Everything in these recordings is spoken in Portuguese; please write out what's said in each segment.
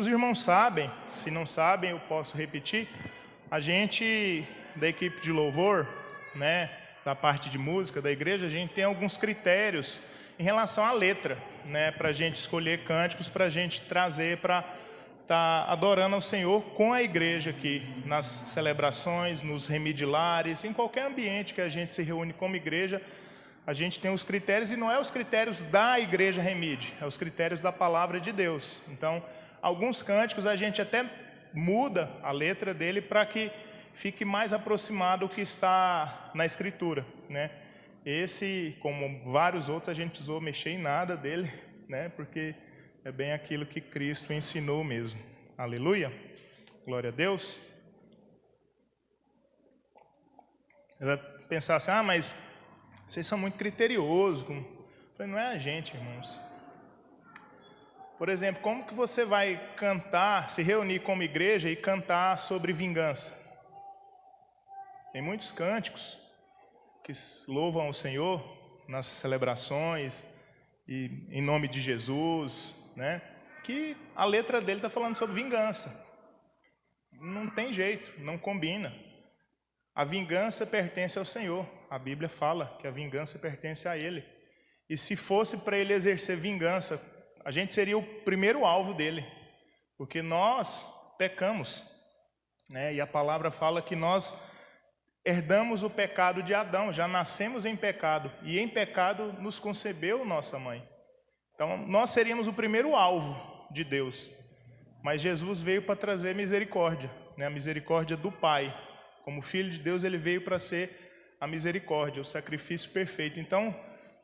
os irmãos sabem, se não sabem, eu posso repetir. A gente, da equipe de louvor, né, da parte de música da igreja, a gente tem alguns critérios em relação à letra, né, para a gente escolher cânticos, para a gente trazer para estar adorando ao Senhor com a igreja aqui, nas celebrações, nos remidilares, em qualquer ambiente que a gente se reúne como igreja. A gente tem os critérios, e não é os critérios da igreja Remide, é os critérios da palavra de Deus. Então, alguns cânticos a gente até muda a letra dele para que fique mais aproximado do que está na escritura, né? Esse, como vários outros, a gente precisou mexer em nada dele, né? Porque é bem aquilo que Cristo ensinou mesmo. Aleluia, glória a Deus. Você vai pensar assim, mas vocês são muito criteriosos. Eu falei, não é a gente, irmãos. Por exemplo, como que você vai cantar, se reunir como igreja e cantar sobre vingança? Tem muitos cânticos que louvam o Senhor nas celebrações e em nome de Jesus, né? Que a letra dele está falando sobre vingança. Não tem jeito, não combina. A vingança pertence ao Senhor. A Bíblia fala que a vingança pertence a Ele. E se fosse para Ele exercer vingança, a gente seria o primeiro alvo dele. Porque nós pecamos, né? E a palavra fala que nós herdamos o pecado de Adão, já nascemos em pecado. E em pecado nos concebeu nossa mãe. Então nós seríamos o primeiro alvo de Deus. Mas Jesus veio para trazer misericórdia, né? A misericórdia do Pai. Como Filho de Deus, Ele veio para ser a misericórdia, o sacrifício perfeito. Então,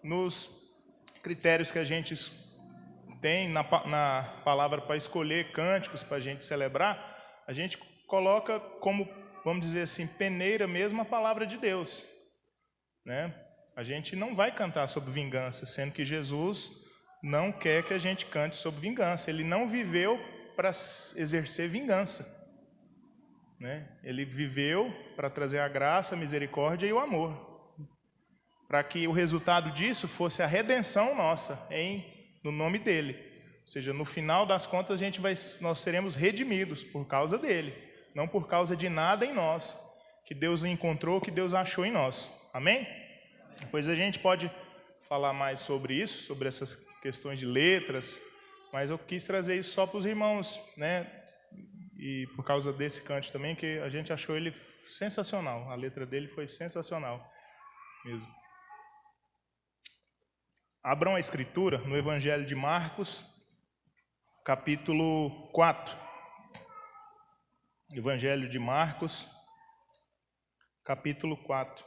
nos critérios que a gente tem na palavra para escolher cânticos para a gente celebrar, a gente coloca como, vamos dizer assim, peneira mesmo a palavra de Deus, né? A gente não vai cantar sobre vingança, sendo que Jesus não quer que a gente cante sobre vingança. Ele não viveu para exercer vingança, né? Ele viveu para trazer a graça, a misericórdia e o amor, para que o resultado disso fosse a redenção nossa no nome dele. Ou seja, no final das contas nós seremos redimidos por causa dele, não por causa de nada em nós que Deus encontrou, que Deus achou em nós. Amém? Depois a gente pode falar mais sobre isso, sobre essas questões de letras, mas eu quis trazer isso só para os irmãos, né? E por causa desse cântico também, que a gente achou ele sensacional. A letra dele foi sensacional mesmo. Abram a escritura no Evangelho de Marcos, capítulo 4. Evangelho de Marcos, capítulo 4.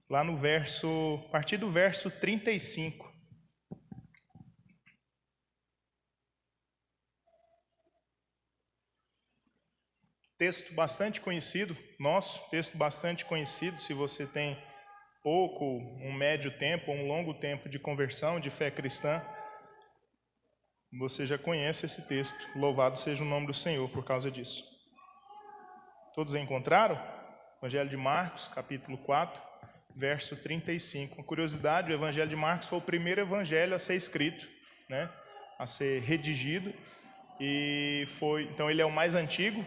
Lá no verso, a partir do verso 35. Texto bastante conhecido, nosso texto bastante conhecido. Se você tem pouco, um médio tempo, um longo tempo de conversão, de fé cristã, você já conhece esse texto. Louvado seja o nome do Senhor por causa disso. Todos encontraram? Evangelho de Marcos, capítulo 4, verso 35. Uma curiosidade, o Evangelho de Marcos foi o primeiro evangelho a ser escrito, né? A ser redigido. E então ele é o mais antigo,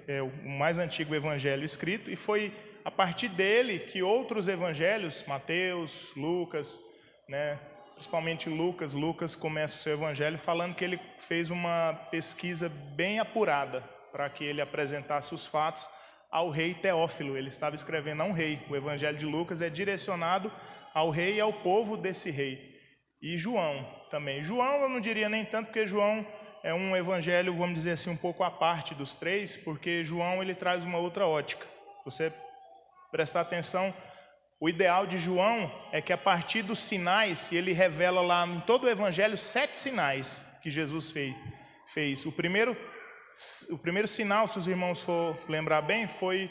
é o mais antigo evangelho escrito, e foi a partir dele que outros evangelhos, Mateus, Lucas, né, principalmente Lucas começa o seu evangelho falando que ele fez uma pesquisa bem apurada para que ele apresentasse os fatos ao rei Teófilo. Ele estava escrevendo a um rei. O evangelho de Lucas é direcionado ao rei e ao povo desse rei. E João também. João eu não diria nem tanto, porque João é um evangelho, vamos dizer assim, um pouco à parte dos três, porque João ele traz uma outra ótica. Você prestar atenção, o ideal de João é que a partir dos sinais, e ele revela lá em todo o evangelho 7 sinais que Jesus fez. O primeiro sinal, se os irmãos for lembrar bem, foi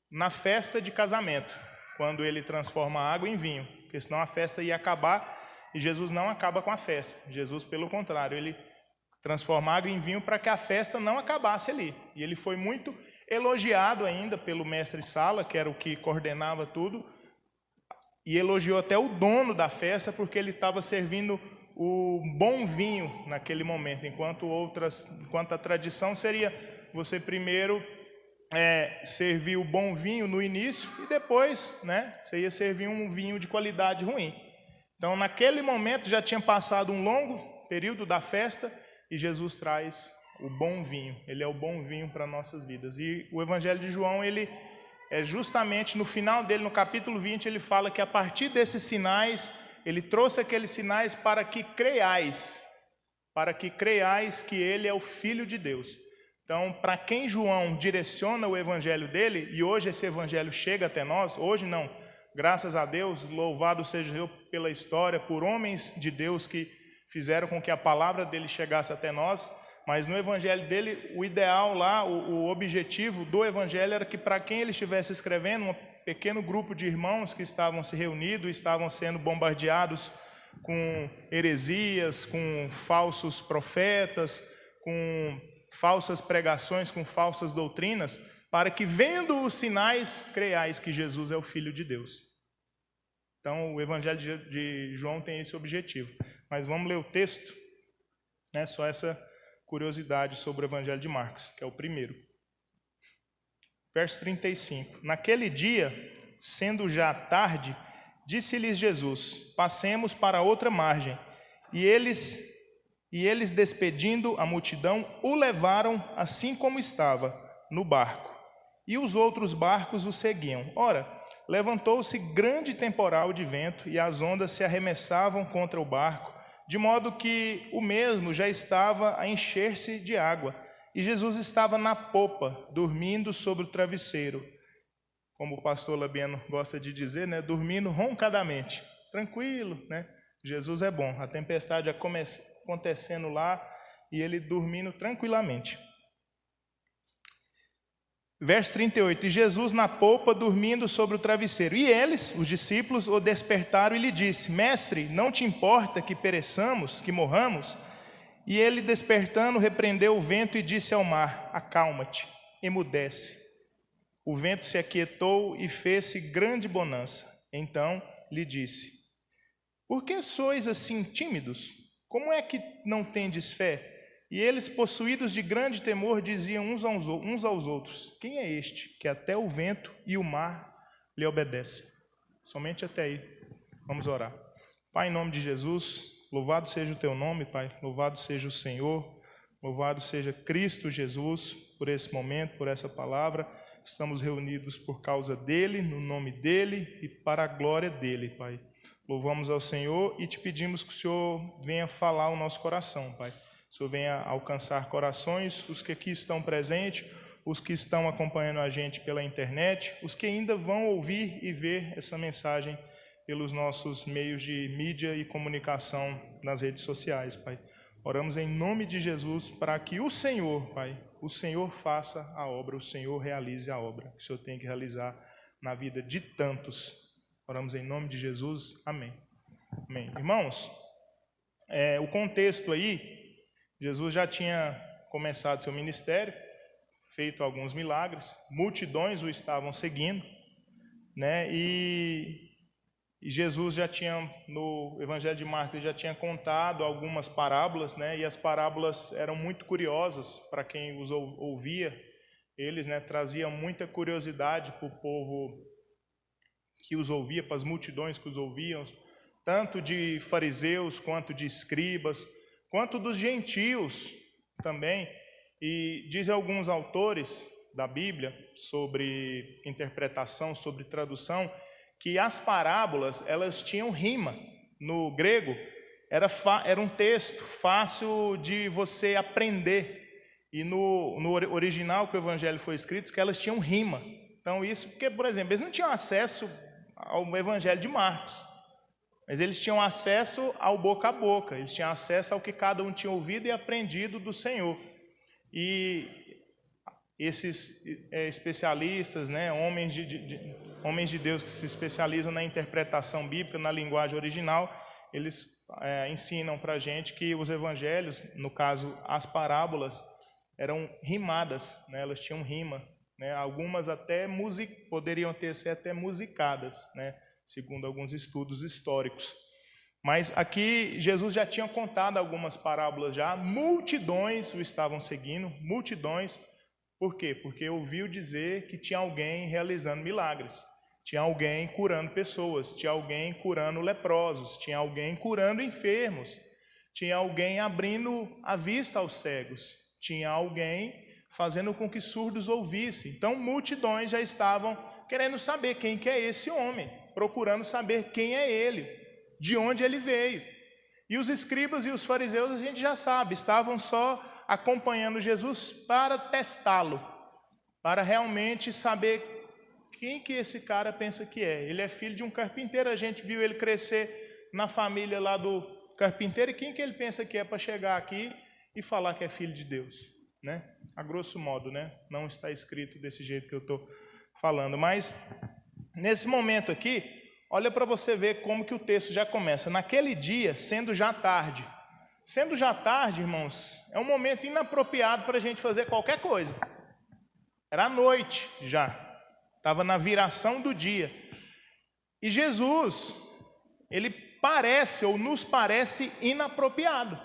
na festa de casamento, quando ele transforma a água em vinho, porque senão a festa ia acabar, e Jesus não acaba com a festa. Jesus, pelo contrário, ele transforma água em vinho para que a festa não acabasse ali. E ele foi muito elogiado ainda pelo mestre Sala, que era o que coordenava tudo, e elogiou até o dono da festa, porque ele estava servindo o bom vinho naquele momento, enquanto a tradição seria você primeiro servir o bom vinho no início e depois, né, você ia servir um vinho de qualidade ruim. Então, naquele momento já tinha passado um longo período da festa e Jesus traz o bom vinho. Ele é o bom vinho para nossas vidas. E o Evangelho de João, ele é justamente no final dele, no capítulo 20, ele fala que a partir desses sinais, ele trouxe aqueles sinais para que creiais que ele é o Filho de Deus. Então, para quem João direciona o evangelho dele, e hoje esse evangelho chega até nós, hoje não, graças a Deus, louvado seja Deus pela história, por homens de Deus que fizeram com que a palavra dele chegasse até nós, mas no evangelho dele, o ideal lá, o objetivo do evangelho era que para quem ele estivesse escrevendo, um pequeno grupo de irmãos que estavam se reunindo, estavam sendo bombardeados com heresias, com falsos profetas, com falsas pregações, com falsas doutrinas, para que, vendo os sinais, creiais que Jesus é o Filho de Deus. Então, o Evangelho de João tem esse objetivo. Mas vamos ler o texto, né? Só essa curiosidade sobre o Evangelho de Marcos, que é o primeiro. Verso 35. Naquele dia, sendo já tarde, disse-lhes Jesus: passemos para outra margem. E eles, despedindo a multidão, o levaram assim como estava, no barco. E os outros barcos o seguiam. Ora, levantou-se grande temporal de vento, e as ondas se arremessavam contra o barco, de modo que o mesmo já estava a encher-se de água. E Jesus estava na popa, dormindo sobre o travesseiro. Como o pastor Labiano gosta de dizer, né? Dormindo roncadamente. Tranquilo, né? Jesus é bom. A tempestade acontecendo lá e ele dormindo tranquilamente. Verso 38. E Jesus na polpa, dormindo sobre o travesseiro. E eles, os discípulos, o despertaram e lhe disse: Mestre, não te importa que pereçamos, que morramos? E ele, despertando, repreendeu o vento e disse ao mar: Acalma-te, emudece. O vento se aquietou e fez-se grande bonança. Então lhe disse: Por que sois assim tímidos? Como é que não tendes fé? E eles, possuídos de grande temor, diziam uns aos outros: Quem é este, que até o vento e o mar lhe obedecem? Somente até aí. Vamos orar. Pai, em nome de Jesus, louvado seja o teu nome, Pai. Louvado seja o Senhor. Louvado seja Cristo Jesus por esse momento, por essa palavra. Estamos reunidos por causa dele, no nome dele e para a glória dele, Pai. Louvamos ao Senhor e te pedimos que o Senhor venha falar ao nosso coração, Pai. O Senhor venha alcançar corações, os que aqui estão presentes, os que estão acompanhando a gente pela internet, os que ainda vão ouvir e ver essa mensagem pelos nossos meios de mídia e comunicação nas redes sociais, Pai. Oramos em nome de Jesus para que o Senhor, Pai, o Senhor faça a obra, o Senhor realize a obra que o Senhor tem que realizar na vida de tantos. Oramos em nome de Jesus. Amém. Amém. Irmãos, o contexto aí, Jesus já tinha começado seu ministério, feito alguns milagres, multidões o estavam seguindo, né? E Jesus já tinha, no Evangelho de Marcos, já tinha contado algumas parábolas, né? E as parábolas eram muito curiosas para quem os ouvia. Eles, né, traziam muita curiosidade para o povo que os ouvia, para as multidões que os ouviam, tanto de fariseus quanto de escribas, quanto dos gentios também. E dizem alguns autores da Bíblia sobre interpretação, sobre tradução, que as parábolas, elas tinham rima. No grego, era um texto fácil de você aprender. E no original que o Evangelho foi escrito, que elas tinham rima. Então isso, porque, por exemplo, eles não tinham acesso ao Evangelho de Marcos, mas eles tinham acesso ao boca a boca, eles tinham acesso ao que cada um tinha ouvido e aprendido do Senhor. E esses especialistas, né, homens de Deus que se especializam na interpretação bíblica, na linguagem original, eles ensinam para a gente que os evangelhos, no caso as parábolas, eram rimadas, né, elas tinham rima, né, algumas até poderiam ser até musicadas, né, segundo alguns estudos históricos. Mas aqui Jesus já tinha contado algumas parábolas já, multidões o estavam seguindo, multidões. Por quê? Porque ouviu dizer que tinha alguém realizando milagres, tinha alguém curando pessoas, tinha alguém curando leprosos, tinha alguém curando enfermos, tinha alguém abrindo a vista aos cegos, tinha alguém fazendo com que surdos ouvissem. Então multidões já estavam querendo saber quem que é esse homem, procurando saber quem é ele, de onde ele veio. E os escribas e os fariseus, a gente já sabe, estavam só acompanhando Jesus para testá-lo, para realmente saber quem que esse cara pensa que é. Ele é filho de um carpinteiro, a gente viu ele crescer na família lá do carpinteiro, e quem que ele pensa que é para chegar aqui e falar que é filho de Deus, né? A grosso modo, né? Não está escrito desse jeito que eu estou falando, mas nesse momento aqui, olha para você ver como que o texto já começa. Naquele dia, sendo já tarde. Sendo já tarde, irmãos, é um momento inapropriado para a gente fazer qualquer coisa. Era à noite já. Estava na viração do dia. E Jesus, ele parece ou nos parece inapropriado.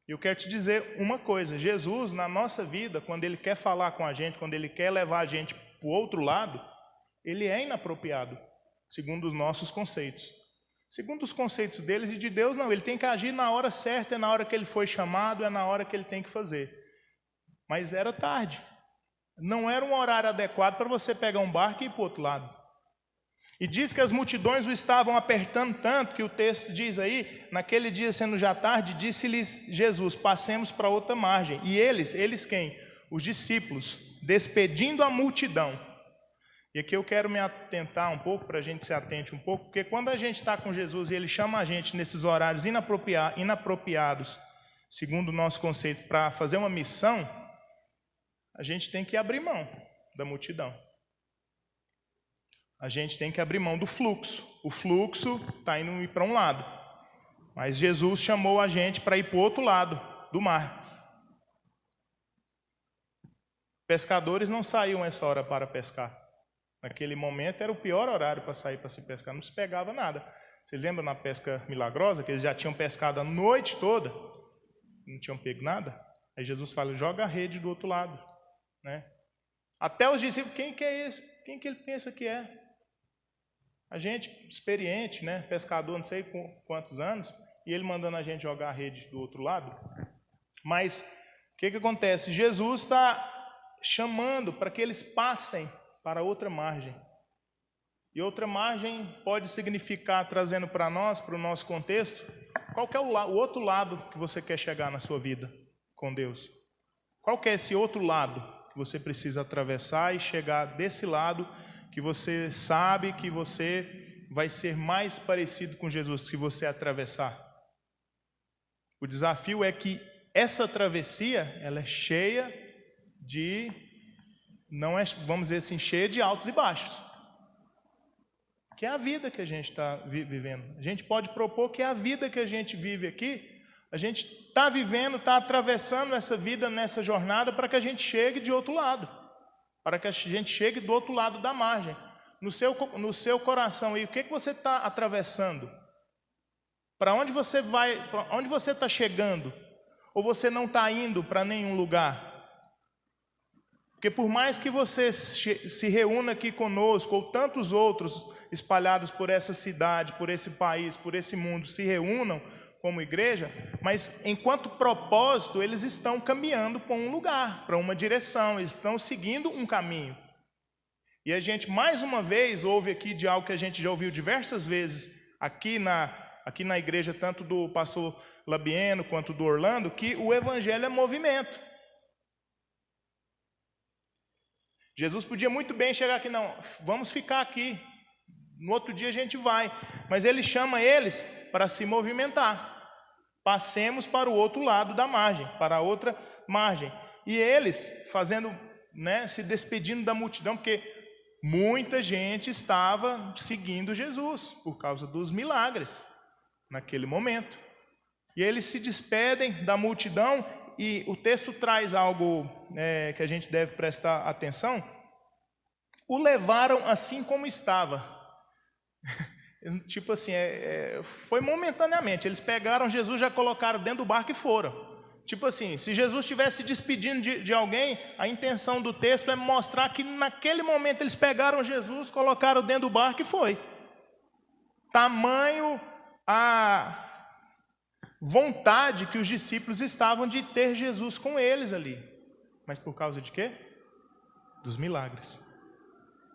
Eu quero te dizer uma coisa. Jesus, na nossa vida, quando ele quer falar com a gente, quando ele quer levar a gente para o outro lado, ele é inapropriado, segundo os nossos conceitos. Segundo os conceitos deles e de Deus, não. Ele tem que agir na hora certa, é na hora que ele foi chamado, é na hora que ele tem que fazer. Mas era tarde. Não era um horário adequado para você pegar um barco e ir para o outro lado. E diz que as multidões o estavam apertando tanto, que o texto diz aí, naquele dia sendo já tarde, disse-lhes Jesus, passemos para outra margem. E eles quem? Os discípulos, despedindo a multidão. E aqui eu quero me atentar um pouco, para a gente se atente um pouco, porque quando a gente está com Jesus e ele chama a gente nesses horários inapropriados, segundo o nosso conceito, para fazer uma missão, a gente tem que abrir mão da multidão. A gente tem que abrir mão do fluxo. O fluxo está indo para um lado, mas Jesus chamou a gente para ir para o outro lado do mar. Pescadores não saíam essa hora para pescar. Naquele momento era o pior horário para sair para se pescar, não se pegava nada. Você lembra na pesca milagrosa, que eles já tinham pescado a noite toda, não tinham pego nada? Aí Jesus fala, joga a rede do outro lado, né? Até os discípulos, quem que é esse? Quem que ele pensa que é? A gente, experiente, né? Pescador, não sei quantos anos, e ele mandando a gente jogar a rede do outro lado. Mas o que acontece? Jesus está chamando para que eles passem para outra margem. E outra margem pode significar, trazendo para nós, para o nosso contexto, qual que é o outro lado que você quer chegar na sua vida com Deus? Qual que é esse outro lado que você precisa atravessar e chegar desse lado que você sabe que você vai ser mais parecido com Jesus se você atravessar? O desafio é que essa travessia, ela é cheia de, não é, vamos dizer assim, cheia de altos e baixos. Que é a vida que a gente está vivendo. A gente pode propor que é a vida que a gente vive aqui, a gente está vivendo, está atravessando essa vida nessa jornada para que a gente chegue de outro lado. Para que a gente chegue do outro lado da margem. No seu coração aí, o que você está atravessando? Para onde você vai? Para onde você está chegando? Ou você não está indo para nenhum lugar? Porque por mais que você se reúna aqui conosco, ou tantos outros espalhados por essa cidade, por esse país, por esse mundo, se reúnam como igreja, mas enquanto propósito, eles estão caminhando para um lugar, para uma direção, eles estão seguindo um caminho. E a gente, mais uma vez, ouve aqui de algo que a gente já ouviu diversas vezes aqui na igreja, tanto do pastor Labieno quanto do Orlando, que o evangelho é movimento. Jesus podia muito bem chegar aqui, não, vamos ficar aqui, no outro dia a gente vai. Mas ele chama eles para se movimentar. Passemos para o outro lado da margem, para a outra margem. E eles fazendo, né, se despedindo da multidão, porque muita gente estava seguindo Jesus por causa dos milagres naquele momento. E eles se despedem da multidão e o texto traz algo que a gente deve prestar atenção. O levaram assim como estava. Tipo assim, foi momentaneamente. Eles pegaram Jesus, já colocaram dentro do barco e foram. Tipo assim, se Jesus estivesse se despedindo de alguém, a intenção do texto é mostrar que naquele momento eles pegaram Jesus, colocaram dentro do barco e foi. Tamanho a vontade que os discípulos estavam de ter Jesus com eles ali. Mas por causa de quê? Dos milagres.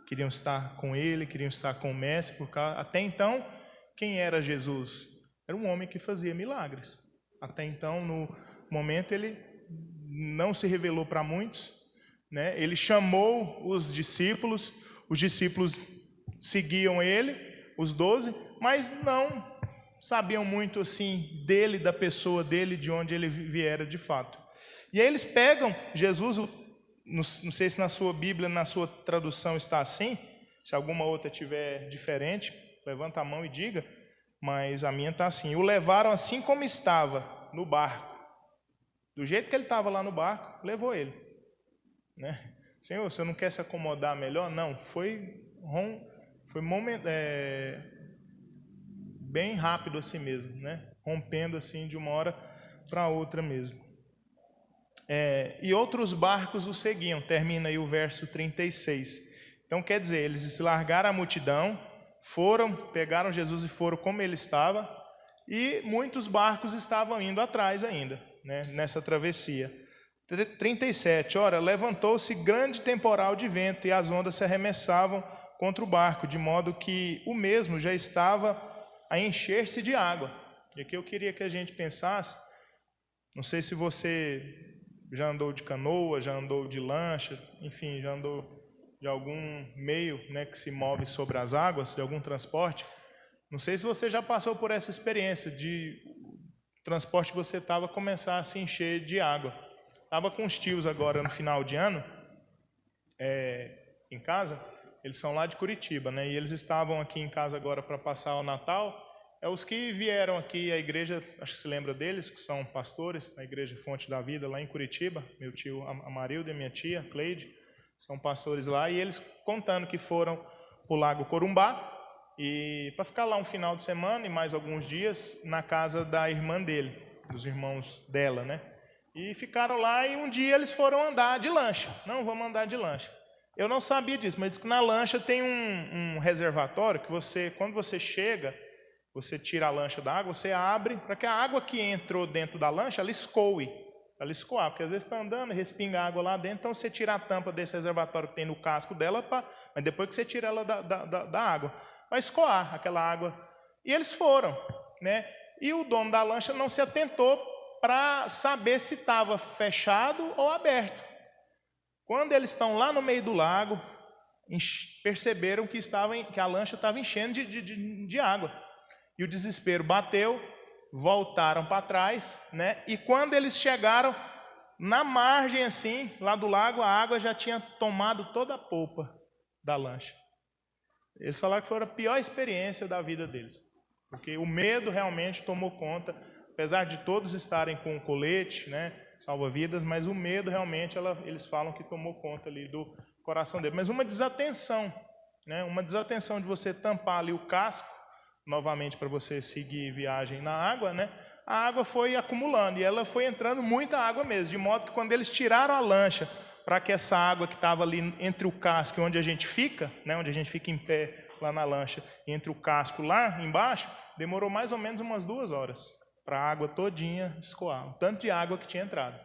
Queriam estar com ele, queriam estar com o mestre. Até então, quem era Jesus? Era um homem que fazia milagres. Até então, no momento, ele não se revelou para muitos, né? Ele chamou os discípulos seguiam ele, os 12, mas não sabiam muito assim dele, da pessoa dele, de onde ele viera de fato. E aí eles pegam Jesus, não sei se na sua Bíblia, na sua tradução está assim, se alguma outra tiver diferente, levanta a mão e diga, mas a minha está assim. O levaram assim como estava no barco. Do jeito que ele estava lá no barco, levou ele. Né? Senhor, você não quer se acomodar melhor? Não, foi bem rápido assim mesmo, né? Rompendo assim de uma hora para outra mesmo. E outros barcos o seguiam, termina aí o verso 36. Então quer dizer, eles largaram a multidão, pegaram Jesus e foram como ele estava, e muitos barcos estavam indo atrás ainda, né, nessa travessia. 37, ora, levantou-se grande temporal de vento e as ondas se arremessavam contra o barco, de modo que o mesmo já estava a encher-se de água. E aqui eu queria que a gente pensasse, não sei se você já andou de canoa, já andou de lancha, enfim, já andou de algum meio, né, que se move sobre as águas, de algum transporte. Não sei se você já passou por essa experiência de transporte que você estava começar a se encher de água. Estava com os tios agora no final de ano, em casa, eles são lá de Curitiba, né? E eles estavam aqui em casa agora para passar o Natal. Os que vieram aqui à igreja, acho que se lembra deles, que são pastores, na igreja Fonte da Vida, lá em Curitiba, meu tio Amarildo e minha tia Cleide, são pastores lá, e eles contando que foram para o Lago Corumbá, e para ficar lá um final de semana e mais alguns dias na casa da irmã dele, dos irmãos dela, né? E ficaram lá e um dia eles foram andar de lancha. Não, vamos andar de lancha. Eu não sabia disso, mas diz que na lancha tem um reservatório que você, quando você chega, você tira a lancha da água, você abre para que a água que entrou dentro da lancha, ela escoe. Ela escoar, porque às vezes está andando e respinga água lá dentro, então você tira a tampa desse reservatório que tem no casco dela, mas depois que você tira ela da água, vai escoar aquela água. E eles foram, né? E o dono da lancha não se atentou para saber se estava fechado ou aberto. Quando eles estão lá no meio do lago, perceberam que a lancha estava enchendo de água. E o desespero bateu, voltaram para trás, né? E quando eles chegaram na margem assim, lá do lago, a água já tinha tomado toda a polpa da lancha. Eles falaram que foi a pior experiência da vida deles, porque o medo realmente tomou conta, apesar de todos estarem com colete, né, salva-vidas, mas o medo realmente, eles falam que tomou conta ali do coração deles. Mas uma desatenção, né, uma desatenção de você tampar ali o casco, novamente para você seguir viagem na água, né, a água foi acumulando, e ela foi entrando muita água mesmo, de modo que quando eles tiraram a lancha, para que essa água que estava ali entre o casco e onde a gente fica, né, onde a gente fica em pé lá na lancha, entre o casco lá embaixo, demorou mais ou menos umas 2 horas para a água todinha escoar, o tanto de água que tinha entrado.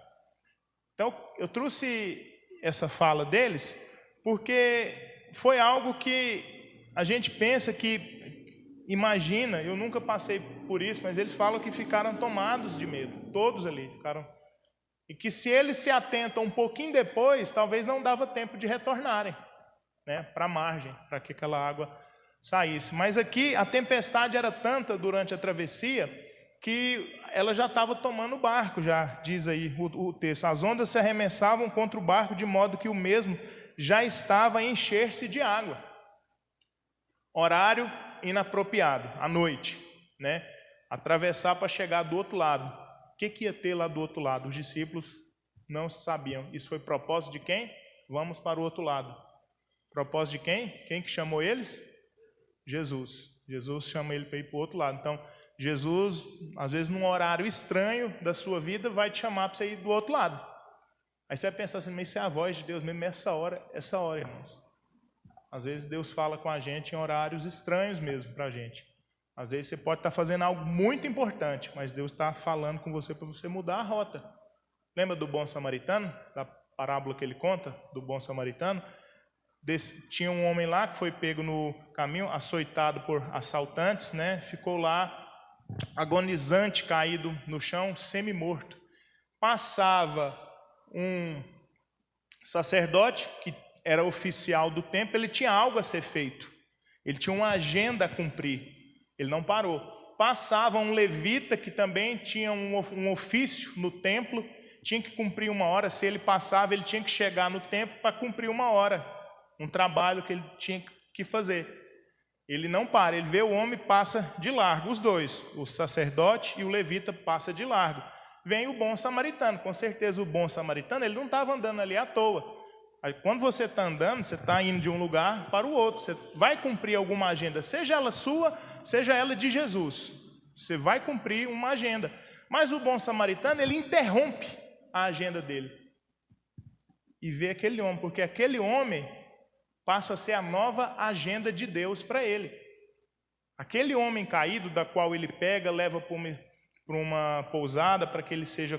Então, eu trouxe essa fala deles porque foi algo que a gente pensa que, imagina, eu nunca passei por isso, mas eles falam que ficaram tomados de medo, todos ali ficaram. E que se eles se atentam um pouquinho depois, talvez não dava tempo de retornarem, né, para a margem, para que aquela água saísse. Mas aqui a tempestade era tanta durante a travessia que ela já estava tomando o barco, já diz aí o texto. As ondas se arremessavam contra o barco de modo que o mesmo já estava a encher-se de água. Horário inapropriado, à noite, né? Atravessar para chegar do outro lado. O que ia ter lá do outro lado? Os discípulos não sabiam. Isso foi propósito de quem? Vamos para o outro lado. Propósito de quem? Quem que chamou eles? Jesus. Jesus chama ele para ir para o outro lado. Então, Jesus, às vezes, num horário estranho da sua vida, vai te chamar para você ir do outro lado. Aí você vai pensar assim, mas isso é a voz de Deus mesmo, essa hora, irmãos. Às vezes Deus fala com a gente em horários estranhos mesmo para a gente. Às vezes você pode estar fazendo algo muito importante, mas Deus está falando com você para você mudar a rota. Lembra do bom samaritano? Da parábola que ele conta, do bom samaritano? Tinha um homem lá que foi pego no caminho, açoitado por assaltantes, né? Ficou lá agonizante, caído no chão, semi-morto. Passava um sacerdote que era oficial do templo, ele tinha algo a ser feito, ele tinha uma agenda a cumprir, ele não parou. Passava um levita que também tinha um ofício no templo, tinha que cumprir uma hora. Se ele passava, ele tinha que chegar no templo para cumprir uma hora, um trabalho que ele tinha que fazer. Ele não para, ele vê o homem, passa de largo, os dois, o sacerdote e o levita passa de largo. Vem o bom samaritano, com certeza o bom samaritano, ele não estava andando ali à toa. Aí, quando você está andando, você está indo de um lugar para o outro, você vai cumprir alguma agenda, seja ela sua, seja ela de Jesus. Você vai cumprir uma agenda. Mas o bom samaritano, ele interrompe a agenda dele e vê aquele homem, porque aquele homem passa a ser a nova agenda de Deus para ele. Aquele homem caído, da qual ele pega, leva para uma pousada para que ele seja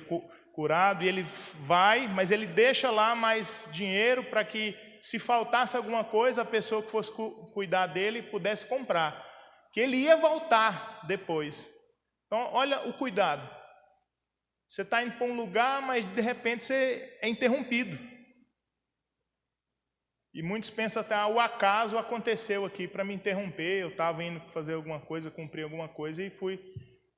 curado, e ele vai, mas ele deixa lá mais dinheiro para que, se faltasse alguma coisa, a pessoa que fosse cuidar dele pudesse comprar, que ele ia voltar depois. Então, olha o cuidado. Você está indo para um lugar, mas de repente você é interrompido. E muitos pensam até, o acaso aconteceu aqui para me interromper, eu estava indo fazer alguma coisa, cumprir alguma coisa e fui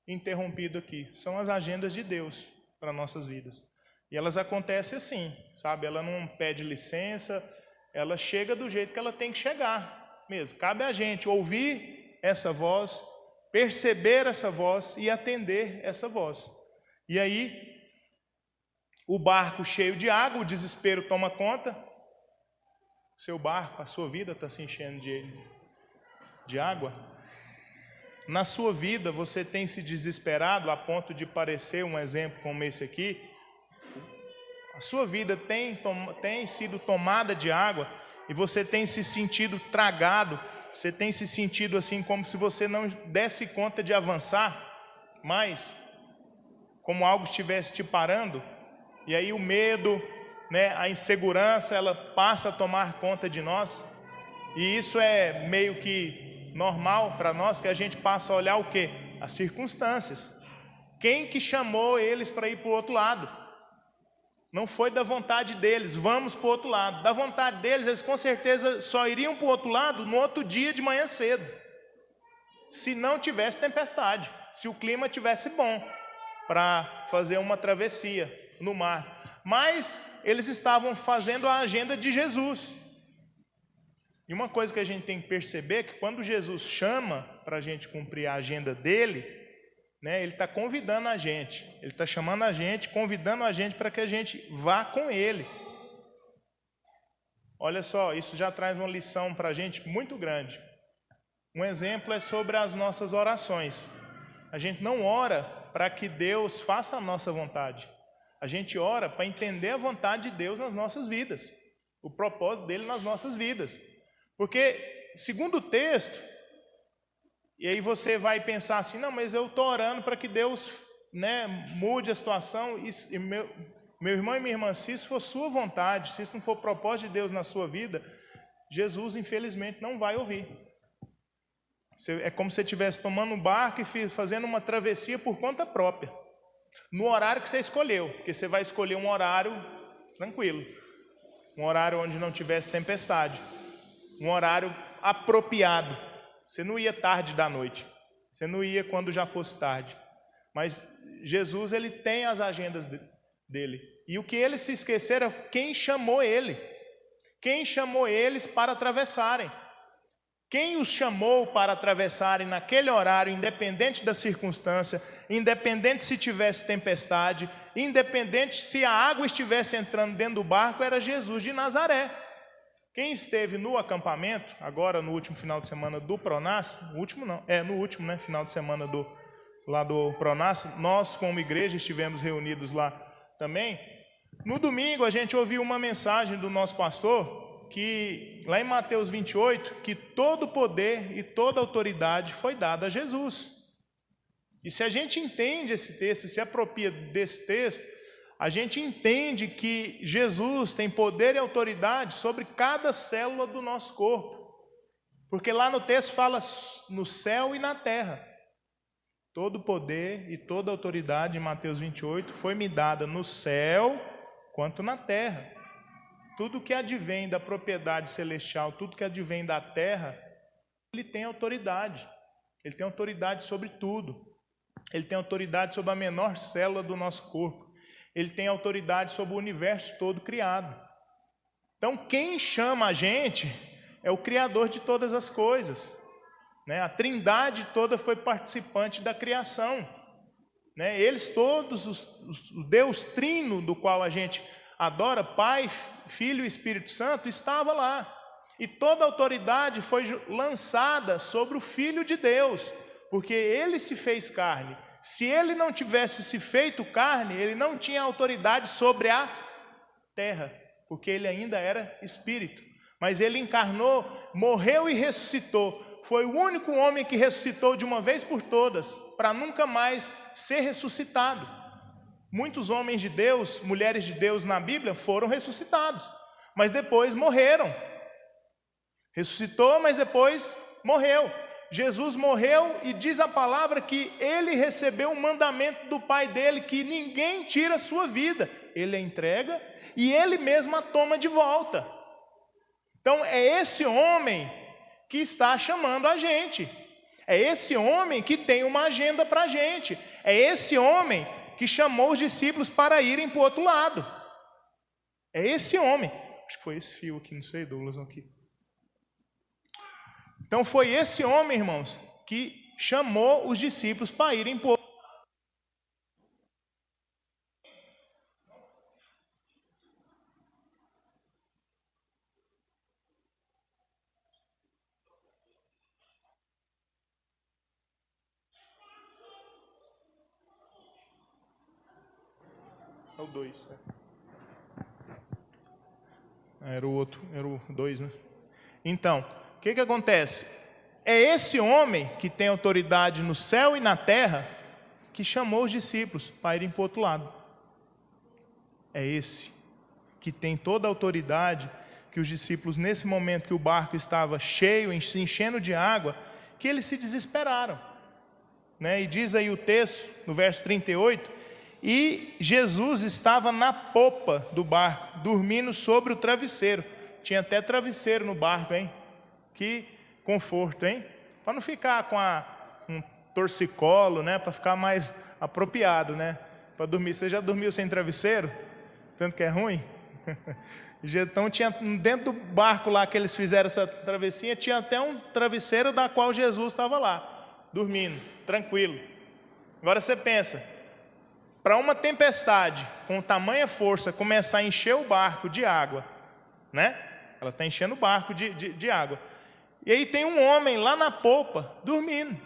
interrompido aqui. São as agendas de Deus para nossas vidas. E elas acontecem assim, sabe? Ela não pede licença, ela chega do jeito que ela tem que chegar mesmo. Cabe a gente ouvir essa voz, perceber essa voz e atender essa voz. E aí, o barco cheio de água, o desespero toma conta. Seu barco, a sua vida está se enchendo de água. Na sua vida, você tem se desesperado a ponto de parecer um exemplo como esse aqui? A sua vida tem sido tomada de água e você tem se sentido tragado, você tem se sentido assim como se você não desse conta de avançar mais, como algo estivesse te parando, e aí o medo, né, a insegurança, ela passa a tomar conta de nós, e isso é meio que normal para nós, porque a gente passa a olhar o quê? As circunstâncias. Quem que chamou eles para ir para o outro lado? Não foi da vontade deles, vamos para o outro lado. Da vontade deles, eles com certeza só iriam para o outro lado no outro dia de manhã cedo, se não tivesse tempestade, se o clima tivesse bom para fazer uma travessia no mar. Mas eles estavam fazendo a agenda de Jesus. E uma coisa que a gente tem que perceber é que quando Jesus chama para a gente cumprir a agenda dele, né, ele está convidando a gente, ele está chamando a gente, convidando a gente para que a gente vá com ele. Olha só, isso já traz uma lição para a gente muito grande. Um exemplo é sobre as nossas orações. A gente não ora para que Deus faça a nossa vontade. A gente ora para entender a vontade de Deus nas nossas vidas, o propósito dele nas nossas vidas. Porque, segundo o texto, e aí você vai pensar assim, não, mas eu estou orando para que Deus, né, mude a situação, e meu irmão e minha irmã, se isso for sua vontade, se isso não for propósito de Deus na sua vida, Jesus, infelizmente, não vai ouvir. É como se você estivesse tomando um barco e fazendo uma travessia por conta própria, no horário que você escolheu, porque você vai escolher um horário tranquilo, um horário onde não tivesse tempestade, um horário apropriado. Você não ia tarde da noite, você não ia quando já fosse tarde. Mas Jesus, ele tem as agendas dele. E o que eles se esqueceram é quem chamou ele. Quem chamou eles para atravessarem. Quem os chamou para atravessarem naquele horário, independente da circunstância, independente se tivesse tempestade, independente se a água estivesse entrando dentro do barco, era Jesus de Nazaré. Quem esteve no acampamento, agora no último final de semana do Pronas, no último, né, final de semana lá do Pronas, nós como igreja estivemos reunidos lá também. No domingo a gente ouviu uma mensagem do nosso pastor, que lá em Mateus 28, que todo poder e toda autoridade foi dada a Jesus. E se a gente entende esse texto, se apropria desse texto, a gente entende que Jesus tem poder e autoridade sobre cada célula do nosso corpo. Porque lá no texto fala no céu e na terra. Todo poder e toda autoridade, em Mateus 28, foi me dada no céu quanto na terra. Tudo que advém da propriedade celestial, tudo que advém da terra, ele tem autoridade. Ele tem autoridade sobre tudo. Ele tem autoridade sobre a menor célula do nosso corpo. Ele tem autoridade sobre o universo todo criado. Então, quem chama a gente é o Criador de todas as coisas. A Trindade toda foi participante da criação. Eles todos, o Deus Trino, do qual a gente adora, Pai, Filho e Espírito Santo, estava lá. E toda a autoridade foi lançada sobre o Filho de Deus, porque ele se fez carne. Se ele não tivesse se feito carne, ele não tinha autoridade sobre a terra, porque ele ainda era espírito. Mas ele encarnou, morreu e ressuscitou. Foi o único homem que ressuscitou de uma vez por todas, para nunca mais ser ressuscitado. Muitos homens de Deus, mulheres de Deus na Bíblia foram ressuscitados, mas depois morreram. Ressuscitou, mas depois morreu. Jesus morreu e diz a palavra que ele recebeu um mandamento do Pai dele, que ninguém tira a sua vida. Ele a entrega e ele mesmo a toma de volta. Então é esse homem que está chamando a gente. É esse homem que tem uma agenda para a gente. É esse homem que chamou os discípulos para irem para o outro lado. É esse homem. Acho que foi esse fio aqui, não sei, Douglas, aqui. Então foi esse homem, irmãos, que chamou os discípulos para irem para o outro lado. É o 2. Era o outro, era o 2, né? Então, o que acontece? É esse homem que tem autoridade no céu e na terra que chamou os discípulos para irem para o outro lado. É esse que tem toda a autoridade, que os discípulos, nesse momento que o barco estava cheio, enchendo de água, que eles se desesperaram. E diz aí o texto, no verso 38, e Jesus estava na popa do barco, dormindo sobre o travesseiro. Tinha até travesseiro no barco, hein? Que conforto, hein? Para não ficar com um torcicolo, para ficar mais apropriado, para dormir. Você já dormiu sem travesseiro? Tanto que é ruim? Então tinha dentro do barco lá que eles fizeram essa travessinha, tinha até um travesseiro da qual Jesus estava lá, dormindo, tranquilo. Agora você pensa, para uma tempestade com tamanha força começar a encher o barco de água, ela está enchendo o barco de água. E aí tem um homem lá na popa, dormindo,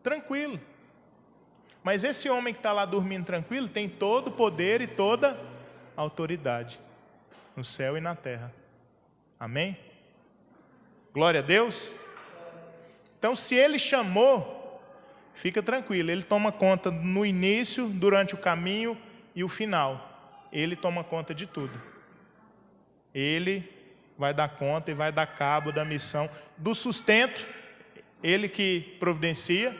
tranquilo. Mas esse homem que está lá dormindo tranquilo, tem todo o poder e toda a autoridade, no céu e na terra. Amém? Glória a Deus. Então, se ele chamou, fica tranquilo, ele toma conta no início, durante o caminho e o final. Ele toma conta de tudo. Ele vai dar conta e vai dar cabo da missão, do sustento, ele que providencia,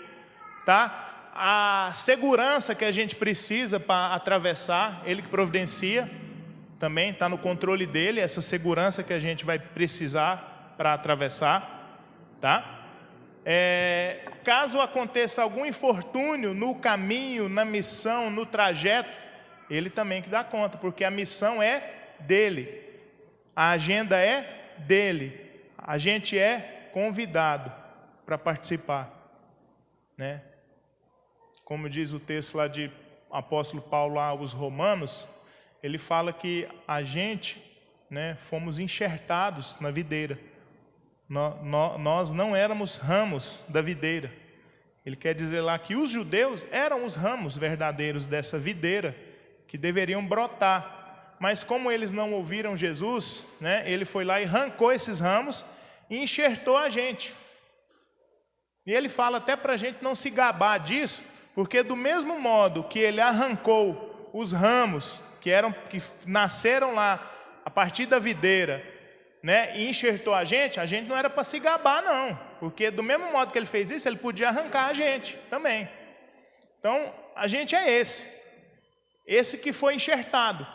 tá? A segurança que a gente precisa para atravessar, ele que providencia, também está no controle dele, essa segurança que a gente vai precisar para atravessar, tá? Caso aconteça algum infortúnio no caminho, na missão, no trajeto, ele também que dá conta, porque a missão é dele. A agenda é dele. A gente é convidado para participar, Como diz o texto lá de apóstolo Paulo lá aos Romanos, ele fala que a gente né, fomos enxertados na videira. Nós não éramos ramos da videira. Ele quer dizer lá que os judeus eram os ramos verdadeiros dessa videira, que deveriam brotar. Mas como eles não ouviram Jesus, né, ele foi lá e arrancou esses ramos e enxertou a gente. E ele fala até para a gente não se gabar disso, porque do mesmo modo que ele arrancou os ramos que nasceram lá a partir da videira, né, e enxertou a gente não era para se gabar não, porque do mesmo modo que ele fez isso, ele podia arrancar a gente também. Então, a gente é esse que foi enxertado,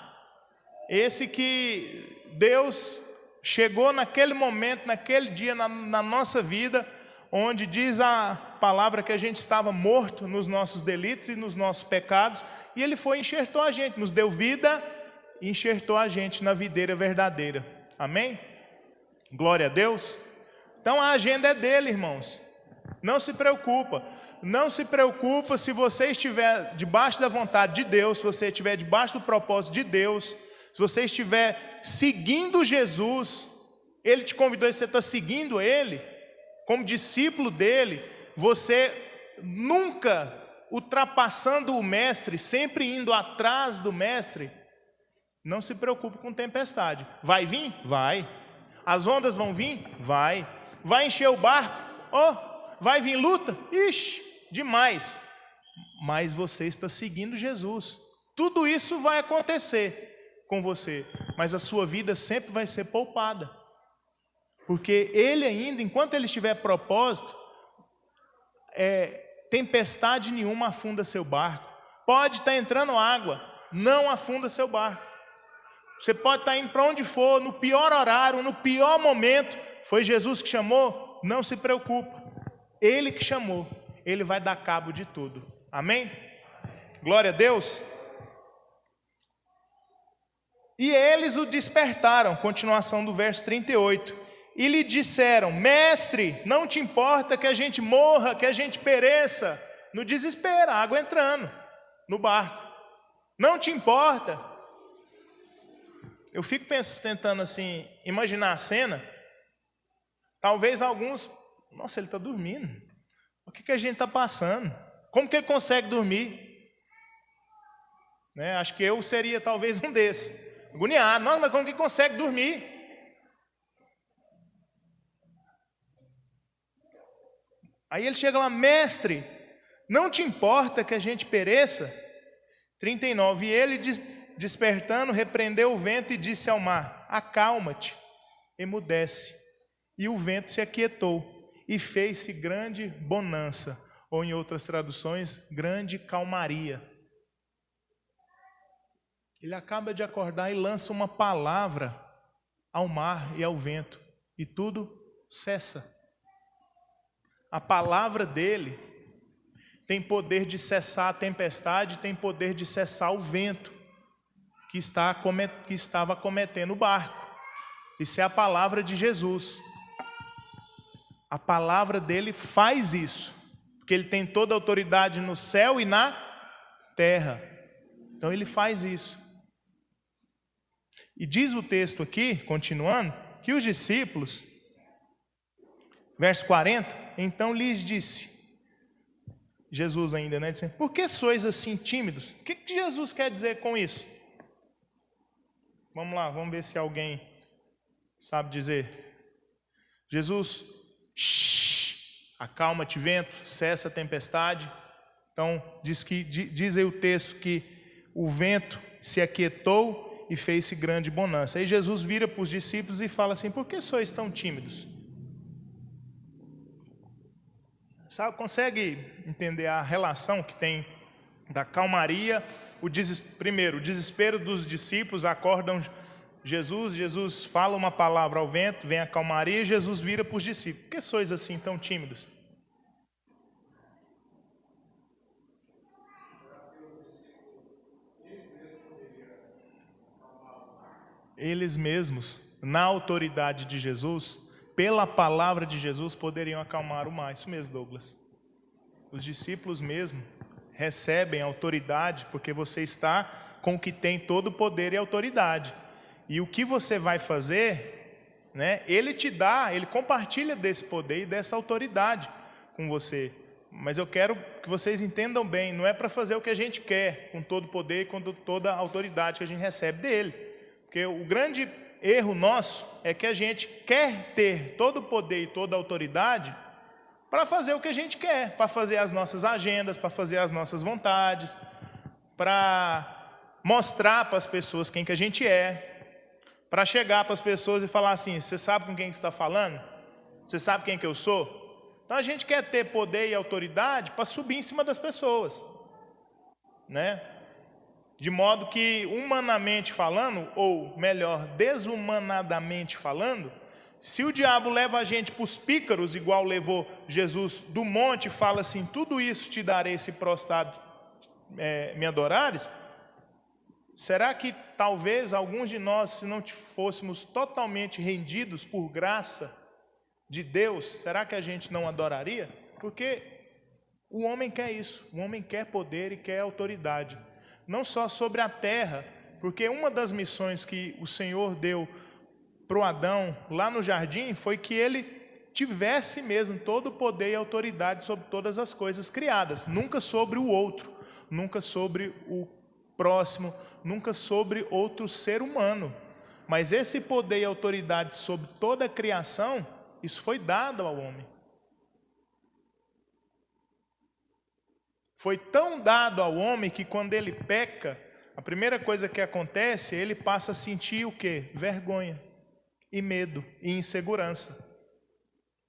esse que Deus chegou naquele momento, naquele dia na nossa vida, onde diz a palavra que a gente estava morto nos nossos delitos e nos nossos pecados, e ele foi e enxertou a gente, nos deu vida e enxertou a gente na videira verdadeira. Amém? Glória a Deus. Então a agenda é dele, irmãos. Não se preocupa. Não se preocupa se você estiver debaixo da vontade de Deus, se você estiver debaixo do propósito de Deus, se você estiver seguindo Jesus, Ele te convidou e você está seguindo Ele, como discípulo dEle, você nunca ultrapassando o Mestre, sempre indo atrás do Mestre. Não se preocupe com tempestade. Vai vir? Vai. As ondas vão vir? Vai. Vai encher o barco? Vai vir luta? Ixi, demais. Mas você está seguindo Jesus. Tudo isso vai acontecer com você, mas a sua vida sempre vai ser poupada. Porque Ele ainda, enquanto Ele estiver propósito, tempestade nenhuma afunda seu barco. Pode estar entrando água, não afunda seu barco. Você pode estar indo para onde for, no pior horário, no pior momento. Foi Jesus que chamou? Não se preocupa. Ele que chamou. Ele vai dar cabo de tudo. Amém? Glória a Deus. E eles o despertaram. Continuação do verso 38. E lhe disseram: Mestre, não te importa que a gente morra, que a gente pereça? No desespero, a água entrando no barco. Não te importa? Eu fico tentando assim, imaginar a cena. Talvez alguns, nossa, ele está dormindo. O que a gente está passando? Como que ele consegue dormir? Né? Acho que eu seria talvez um desses. Agoniado, nossa, mas como que consegue dormir? Aí ele chega lá: Mestre, não te importa que a gente pereça? 39, e ele despertando, repreendeu o vento e disse ao mar: Acalma-te, emudece. E o vento se aquietou, e fez-se grande bonança, ou em outras traduções, grande calmaria. Ele acaba de acordar e lança uma palavra ao mar e ao vento, e tudo cessa. A palavra dele tem poder de cessar a tempestade, tem poder de cessar o vento que estava acometendo o barco. Isso é a palavra de Jesus. A palavra dele faz isso, porque ele tem toda a autoridade no céu e na terra. Então ele faz isso. E diz o texto aqui, continuando, que os discípulos, verso 40, então lhes disse, Jesus ainda, né, dizendo: por que sois assim tímidos? O que Jesus quer dizer com isso? Vamos lá, vamos ver se alguém sabe dizer. Jesus, acalma-te vento, cessa a tempestade. Então diz aí o texto que o vento se aquietou e fez-se grande bonança. Aí Jesus vira para os discípulos e fala assim: por que sois tão tímidos? Sabe, consegue entender a relação que tem da calmaria? Primeiro, o desespero dos discípulos, acordam Jesus fala uma palavra ao vento, vem a calmaria, e Jesus vira para os discípulos: por que sois assim tão tímidos? Eles mesmos, na autoridade de Jesus, pela palavra de Jesus, poderiam acalmar o mar. Isso mesmo, Douglas. Os discípulos mesmo recebem autoridade, porque você está com o que tem todo o poder e autoridade. e o que você vai fazer, né, ele te dá, ele compartilha desse poder e dessa autoridade com você. Mas eu quero que vocês entendam bem, não é para fazer o que a gente quer, com todo o poder e com toda a autoridade que a gente recebe dele. Porque o grande erro nosso é que a gente quer ter todo o poder e toda a autoridade para fazer o que a gente quer, para fazer as nossas agendas, para fazer as nossas vontades, para mostrar para as pessoas quem que a gente é, para chegar para as pessoas e falar assim, você sabe com quem que você está falando? Você sabe quem que eu sou? Então a gente quer ter poder e autoridade para subir em cima das pessoas, né? De modo que, humanamente falando, ou melhor, desumanadamente falando, se o diabo leva a gente para os pícaros, igual levou Jesus do monte, e fala assim, tudo isso te darei se prostrado me adorares, será que talvez alguns de nós, se não fôssemos totalmente rendidos por graça de Deus, será que a gente não adoraria? Porque o homem quer isso, o homem quer poder e quer autoridade. Não só sobre a terra, porque uma das missões que o Senhor deu para o Adão lá no jardim foi que ele tivesse mesmo todo o poder e autoridade sobre todas as coisas criadas, nunca sobre o outro, nunca sobre o próximo, nunca sobre outro ser humano. Mas esse poder e autoridade sobre toda a criação, isso foi dado ao homem. Foi tão dado ao homem que quando ele peca, a primeira coisa que acontece, ele passa a sentir o quê? Vergonha, e medo, e insegurança.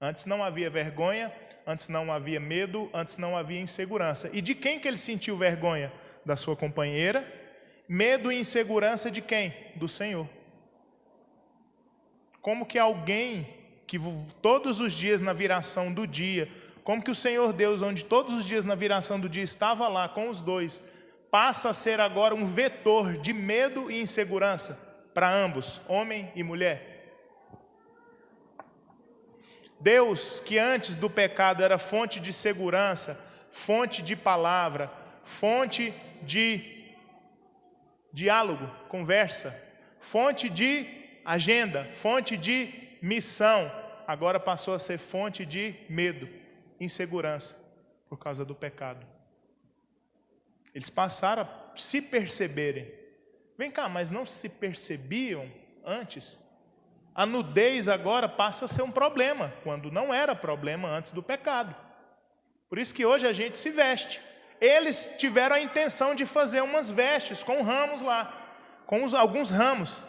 Antes não havia vergonha, antes não havia medo, antes não havia insegurança. E de quem que ele sentiu vergonha? Da sua companheira. Medo e insegurança de quem? Do Senhor. Como que alguém que todos os dias na viração do dia, como que o Senhor Deus, onde todos os dias na viração do dia estava lá com os dois, passa a ser agora um vetor de medo e insegurança para ambos, homem e mulher? Deus, que antes do pecado era fonte de segurança, fonte de palavra, fonte de diálogo, conversa, fonte de agenda, fonte de missão, agora passou a ser fonte de medo, insegurança, por causa do pecado. Eles passaram a se perceberem. Vem cá, mas não se percebiam antes? A nudez agora passa a ser um problema, quando não era problema antes do pecado. Por isso que hoje a gente se veste. Eles tiveram a intenção de fazer umas vestes com ramos lá, com alguns ramos.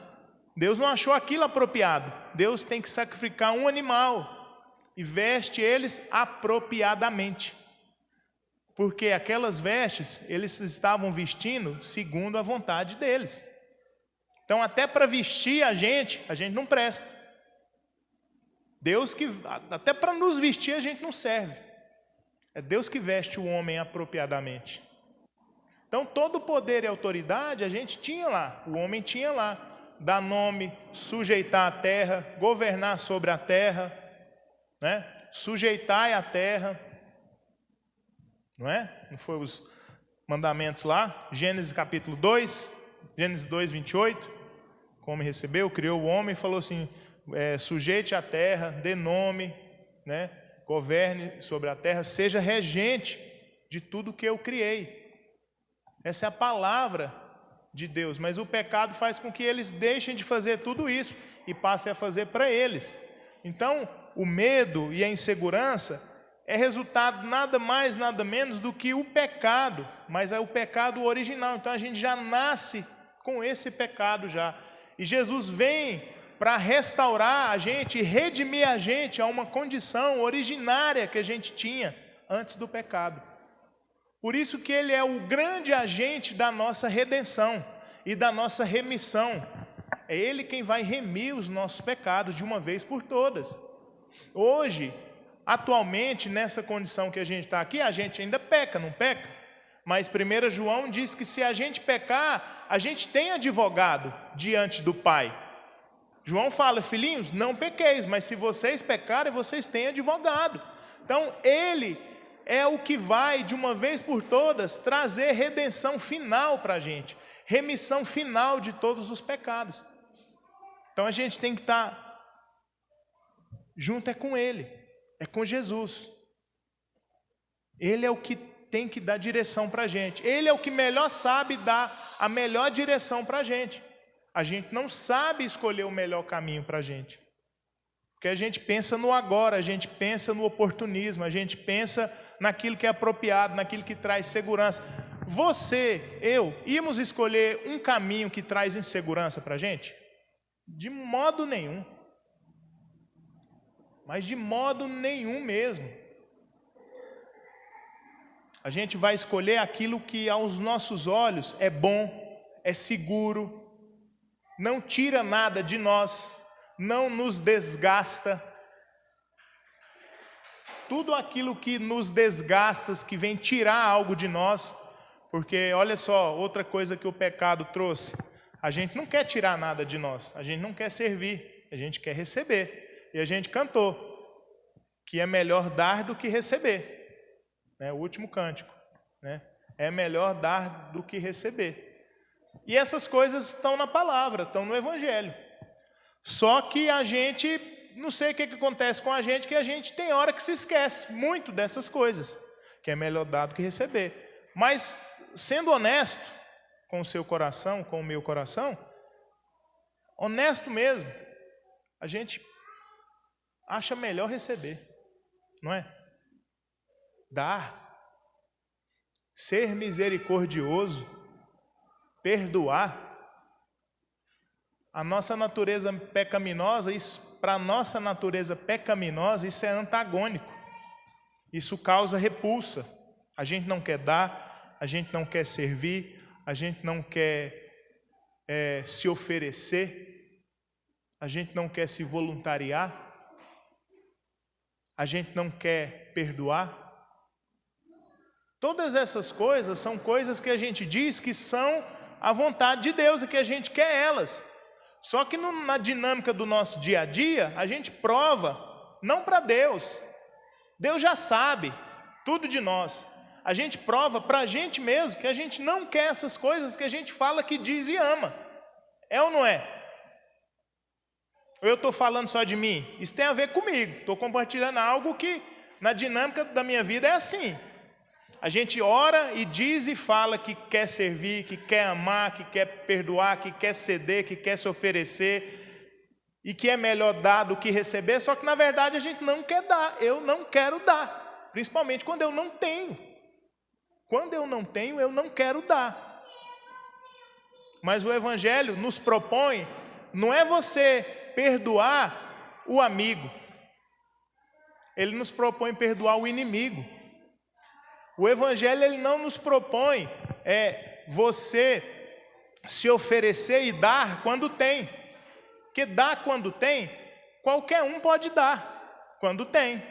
Deus não achou aquilo apropriado. Deus tem que sacrificar um animal e veste eles apropriadamente. Porque aquelas vestes, eles estavam vestindo segundo a vontade deles. Então, até para vestir a gente não presta. Deus que, até para nos vestir, a gente não serve. É Deus que veste o homem apropriadamente. Então, todo o poder e autoridade a gente tinha lá, o homem tinha lá. Dar nome, sujeitar a terra, governar sobre a terra, né? Sujeitar a terra, não é? Não foi os mandamentos lá? Gênesis capítulo 2, Gênesis 2, 28. Como recebeu, criou o homem e falou assim, sujeite a terra, dê nome, né? Governe sobre a terra, seja regente de tudo que eu criei. Essa é a palavra de Deus, mas o pecado faz com que eles deixem de fazer tudo isso e passem a fazer para eles. Então, o medo e a insegurança é resultado nada mais, nada menos do que o pecado, mas é o pecado original. Então, a gente já nasce com esse pecado já. E Jesus vem para restaurar a gente e redimir a gente a uma condição originária que a gente tinha antes do pecado. Por isso que ele é o grande agente da nossa redenção e da nossa remissão. É ele quem vai remir os nossos pecados de uma vez por todas. Hoje, atualmente, nessa condição que a gente está aqui, a gente ainda peca, não peca? Mas 1 João diz que se a gente pecar, a gente tem advogado diante do Pai. João fala, filhinhos, não pequeis, mas se vocês pecarem, vocês têm advogado. Então, ele é o que vai, de uma vez por todas, trazer redenção final para a gente. Remissão final de todos os pecados. Então a gente tem que estar junto com Ele, é com Jesus. Ele é o que tem que dar direção para a gente. Ele é o que melhor sabe dar a melhor direção para a gente. A gente não sabe escolher o melhor caminho para a gente. Porque a gente pensa no agora, a gente pensa no oportunismo, a gente pensa naquilo que é apropriado, naquilo que traz segurança. Você, eu, íamos escolher um caminho que traz insegurança para a gente? De modo nenhum. Mas de modo nenhum mesmo. A gente vai escolher aquilo que aos nossos olhos é bom, é seguro, não tira nada de nós, não nos desgasta. Tudo aquilo que nos desgasta, que vem tirar algo de nós, porque olha só, outra coisa que o pecado trouxe, a gente não quer tirar nada de nós, a gente não quer servir, a gente quer receber. E a gente cantou que é melhor dar do que receber. O último cântico, né? É melhor dar do que receber. E essas coisas estão na palavra, estão no Evangelho. Só que a gente, não sei o que acontece com a gente, que a gente tem hora que se esquece muito dessas coisas, que é melhor dar do que receber. Mas, sendo honesto com o seu coração, com o meu coração, honesto mesmo, a gente acha melhor receber, não é? Dar, ser misericordioso, perdoar. A nossa natureza pecaminosa, para a nossa natureza pecaminosa, isso é antagônico. Isso causa repulsa. A gente não quer dar, a gente não quer servir, a gente não quer se oferecer, a gente não quer se voluntariar, a gente não quer perdoar. Todas essas coisas são coisas que a gente diz que são a vontade de Deus e que a gente quer elas. Só que na dinâmica do nosso dia a dia, a gente prova, não para Deus. Deus já sabe tudo de nós. A gente prova para a gente mesmo que a gente não quer essas coisas que a gente fala que diz e ama. É ou não é? Ou eu estou falando só de mim? Isso tem a ver comigo. Estou compartilhando algo que na dinâmica da minha vida é assim. A gente ora e diz e fala que quer servir, que quer amar, que quer perdoar, que quer ceder, que quer se oferecer e que é melhor dar do que receber, só que na verdade a gente não quer dar. Eu não quero dar, principalmente quando eu não tenho. Quando eu não tenho, eu não quero dar. Mas o Evangelho nos propõe, não é você perdoar o amigo, ele nos propõe perdoar o inimigo. O Evangelho ele não nos propõe você se oferecer e dar quando tem. Porque dar quando tem, qualquer um pode dar quando tem.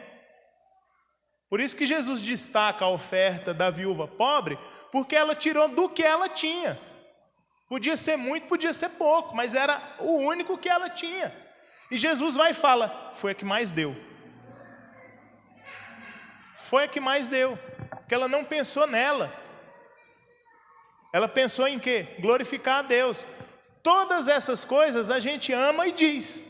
Por isso que Jesus destaca a oferta da viúva pobre, porque ela tirou do que ela tinha. Podia ser muito, podia ser pouco, mas era o único que ela tinha. E Jesus vai e fala, foi a que mais deu. Foi a que mais deu. Porque ela não pensou nela. Ela pensou em quê? Glorificar a Deus. Todas essas coisas a gente ama e diz.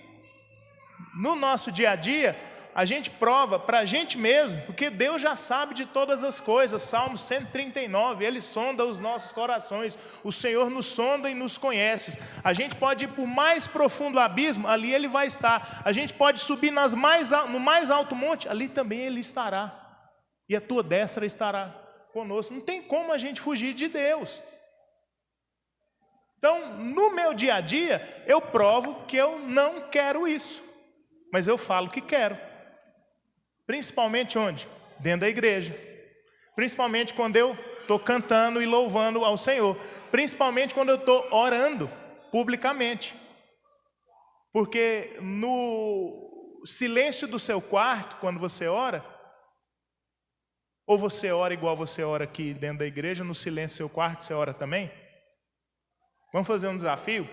No nosso dia a dia, a gente prova para a gente mesmo, porque Deus já sabe de todas as coisas. Salmo 139, Ele sonda os nossos corações. O Senhor nos sonda e nos conhece. A gente pode ir para o mais profundo abismo, ali Ele vai estar. A gente pode subir no mais alto monte, ali também Ele estará. E a tua destra estará conosco. Não tem como a gente fugir de Deus. Então, no meu dia a dia, eu provo que eu não quero isso. Mas eu falo que quero. Principalmente onde? Dentro da igreja. Principalmente quando eu estou cantando e louvando ao Senhor. Principalmente quando eu estou orando publicamente. Porque no silêncio do seu quarto, quando você ora, ou você ora igual você ora aqui dentro da igreja, no silêncio do seu quarto, você ora também? Vamos fazer um desafio?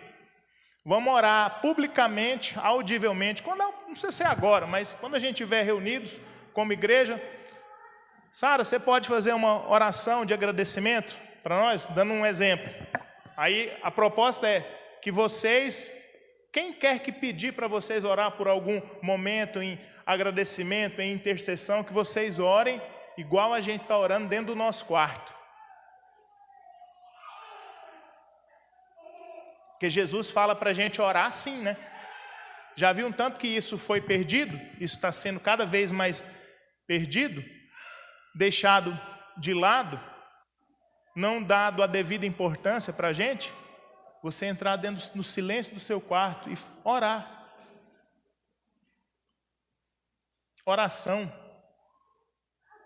Vamos orar publicamente, audivelmente, não precisa ser agora, mas quando a gente estiver reunidos como igreja. Sara, você pode fazer uma oração de agradecimento para nós, dando um exemplo. Aí a proposta é que vocês Quem quer que pedir para vocês orar por algum momento em agradecimento, em intercessão, que vocês orem igual a gente está orando dentro do nosso quarto? Porque Jesus fala para a gente orar assim, né? Já viu um tanto que isso foi perdido? Isso está sendo cada vez mais perdido, deixado de lado, não dado a devida importância para a gente. Você entrar dentro no silêncio do seu quarto e orar. Oração.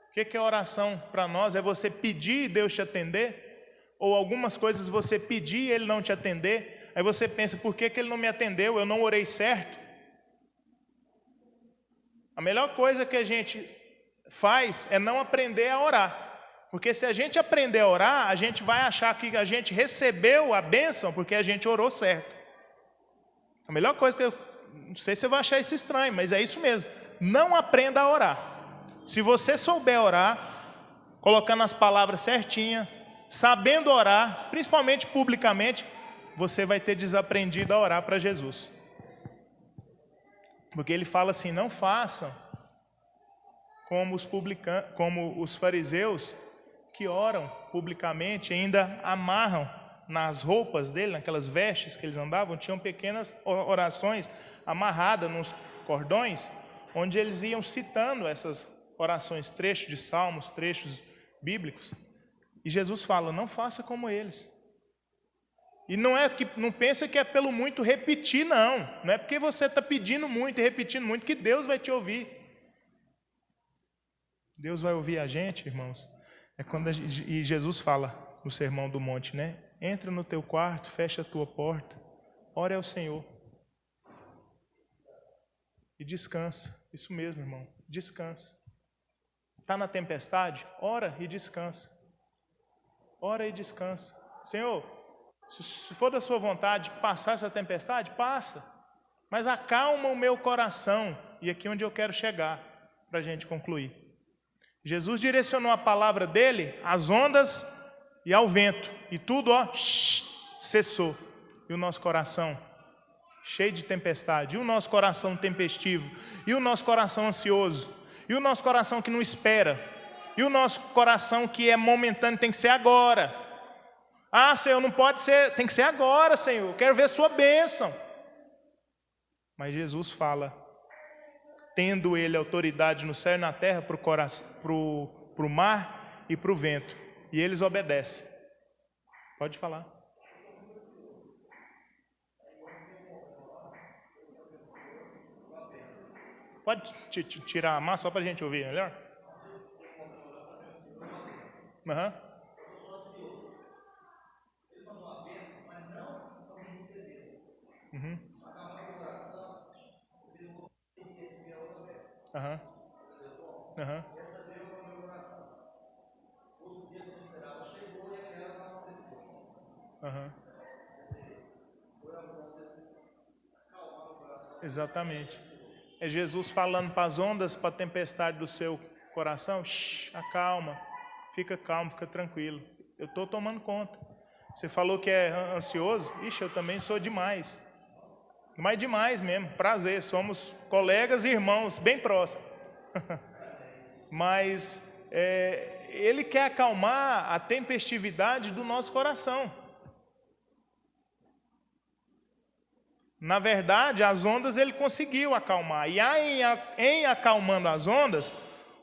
O que é oração para nós? É você pedir e Deus te atender? Ou algumas coisas você pedir e Ele não te atender? Aí você pensa, por que Ele não me atendeu? Eu não orei certo? A melhor coisa que a gente faz é não aprender a orar. Porque se a gente aprender a orar, a gente vai achar que a gente recebeu a bênção porque a gente orou certo. A melhor coisa que não sei se você vai achar isso estranho, mas é isso mesmo. Não aprenda a orar. Se você souber orar, colocando as palavras certinhas, sabendo orar, principalmente publicamente, você vai ter desaprendido a orar para Jesus. Porque Ele fala assim, não façam como os fariseus que oram publicamente, ainda amarram nas roupas dele, naquelas vestes que eles andavam, tinham pequenas orações amarradas nos cordões, onde eles iam citando essas orações, trechos de salmos, trechos bíblicos. E Jesus fala, não faça como eles. E não pensa que é pelo muito repetir, não. Não é porque você está pedindo muito e repetindo muito que Deus vai te ouvir. Deus vai ouvir a gente, irmãos. E Jesus fala no Sermão do Monte, né? Entra no teu quarto, fecha a tua porta, ore ao Senhor. E descansa. Isso mesmo, irmão. Descansa. Está na tempestade? Ora e descansa. Ora e descansa. Senhor, se for da sua vontade passar essa tempestade, passa. Mas acalma o meu coração. E aqui é onde eu quero chegar, para a gente concluir. Jesus direcionou a palavra dele às ondas e ao vento. E tudo, cessou. E o nosso coração, cheio de tempestade. E o nosso coração tempestivo. E o nosso coração ansioso. E o nosso coração que não espera. E o nosso coração que é momentâneo, tem que ser agora. Ah, Senhor, não pode ser, tem que ser agora, Senhor. Eu quero ver a sua bênção. Mas Jesus fala, tendo Ele autoridade no céu e na terra para o mar e para o vento. E eles obedecem. Pode falar. Pode tirar a massa só para a gente ouvir melhor? Aham. Uhum. Aham. Aham. Aham. Exatamente. É Jesus falando para as ondas, para a tempestade do seu coração. Acalma, fica calmo, fica tranquilo. Eu estou tomando conta. Você falou que é ansioso? Ixi, eu também sou demais. Mas demais mesmo, prazer. Somos colegas e irmãos, bem próximos. Mas Ele quer acalmar a tempestividade do nosso coração. Na verdade, as ondas Ele conseguiu acalmar. E em acalmando as ondas,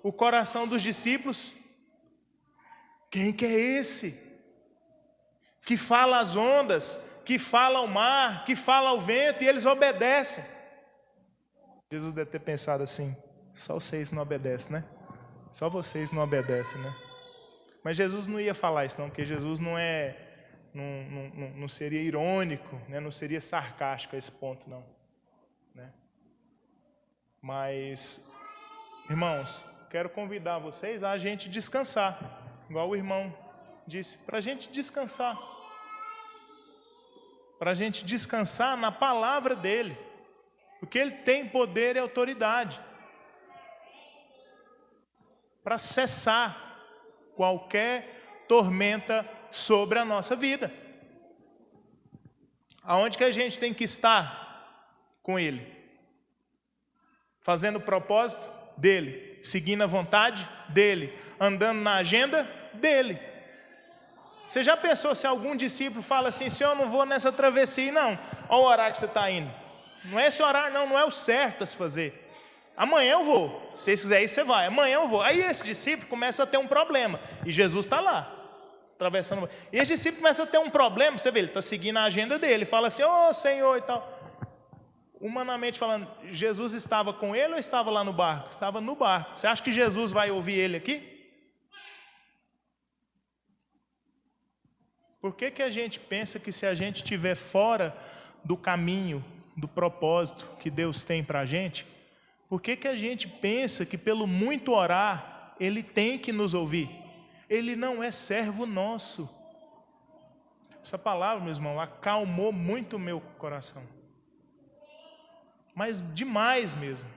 o coração dos discípulos, quem que é esse? Que fala as ondas, que fala ao mar, que fala ao vento, e eles obedecem. Jesus deve ter pensado assim, só vocês não obedecem, né? Só vocês não obedecem, né? Mas Jesus não ia falar isso não, porque Jesus não seria irônico, né? Não seria sarcástico a esse ponto, não. Né? Mas, irmãos, quero convidar vocês a gente descansar, igual o irmão disse, para a gente descansar. Para a gente descansar na palavra dele, porque ele tem poder e autoridade para cessar qualquer tormenta sobre a nossa vida. Aonde que a gente tem que estar? com Ele, fazendo o propósito dEle, seguindo a vontade dEle, andando na agenda dEle. Você já pensou se algum discípulo fala assim, Senhor, eu não vou nessa travessia, não, olha o horário que você está indo. Não é esse horário, não é o certo a se fazer. Amanhã eu vou, se vocês quiserem ir, você vai, amanhã eu vou. Aí esse discípulo começa a ter um problema, e Jesus está lá, atravessando. E esse discípulo começa a ter um problema, você vê, ele está seguindo a agenda dele, fala assim, Senhor e tal. Humanamente falando, Jesus estava com ele ou estava lá no barco? Estava no barco. Você acha que Jesus vai ouvir ele aqui? Por que a gente pensa que se a gente estiver fora do caminho, do propósito que Deus tem para a gente, por que a gente pensa que pelo muito orar, Ele tem que nos ouvir? Ele não é servo nosso. Essa palavra, meu irmão, acalmou muito o meu coração. Mas demais mesmo.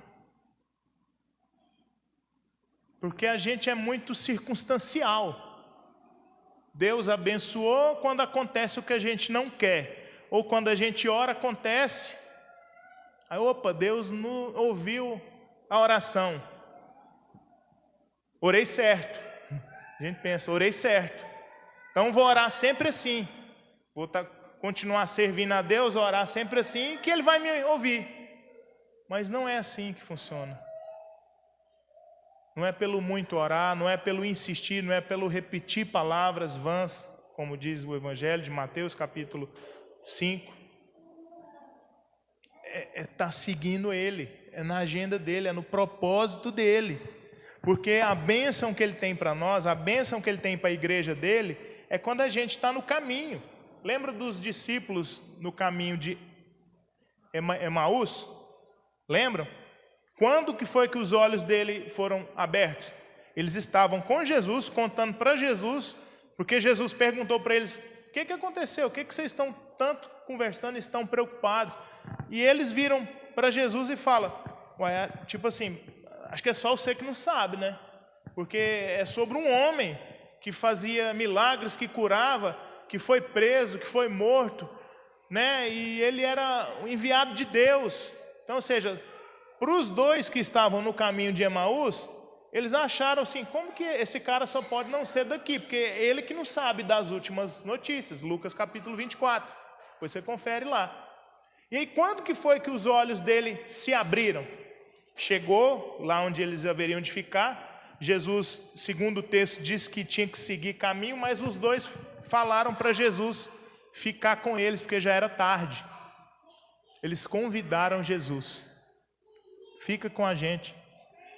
Porque a gente é muito circunstancial. Deus abençoou quando acontece o que a gente não quer. Ou quando a gente ora, acontece. Aí, Deus não ouviu a oração. Orei certo. A gente pensa, orei certo. Então vou orar sempre assim. Vou continuar servindo a Deus, orar sempre assim, que Ele vai me ouvir. Mas não é assim que funciona. Não é pelo muito orar, não é pelo insistir, não é pelo repetir palavras vãs, como diz o Evangelho de Mateus, capítulo 5. Tá seguindo Ele, é na agenda dEle, é no propósito dEle. Porque a bênção que Ele tem para nós, a bênção que Ele tem para a igreja dEle, é quando a gente está no caminho. Lembra dos discípulos no caminho de Emaús? Lembram? Quando que foi que os olhos dele foram abertos? Eles estavam com Jesus, contando para Jesus, porque Jesus perguntou para eles, o que aconteceu? O que vocês estão tanto conversando e estão preocupados? E eles viram para Jesus e falam, tipo assim, acho que é só você que não sabe, né? Porque é sobre um homem que fazia milagres, que curava, que foi preso, que foi morto, né? E ele era o enviado de Deus. Então, ou seja, para os dois que estavam no caminho de Emaús, eles acharam assim, como que esse cara só pode não ser daqui? Porque é ele que não sabe das últimas notícias, Lucas capítulo 24, depois você confere lá. E aí, quando que foi que os olhos dele se abriram? Chegou lá onde eles haveriam de ficar, Jesus, segundo o texto, disse que tinha que seguir caminho, mas os dois falaram para Jesus ficar com eles, porque já era tarde. Eles convidaram Jesus. Fica com a gente,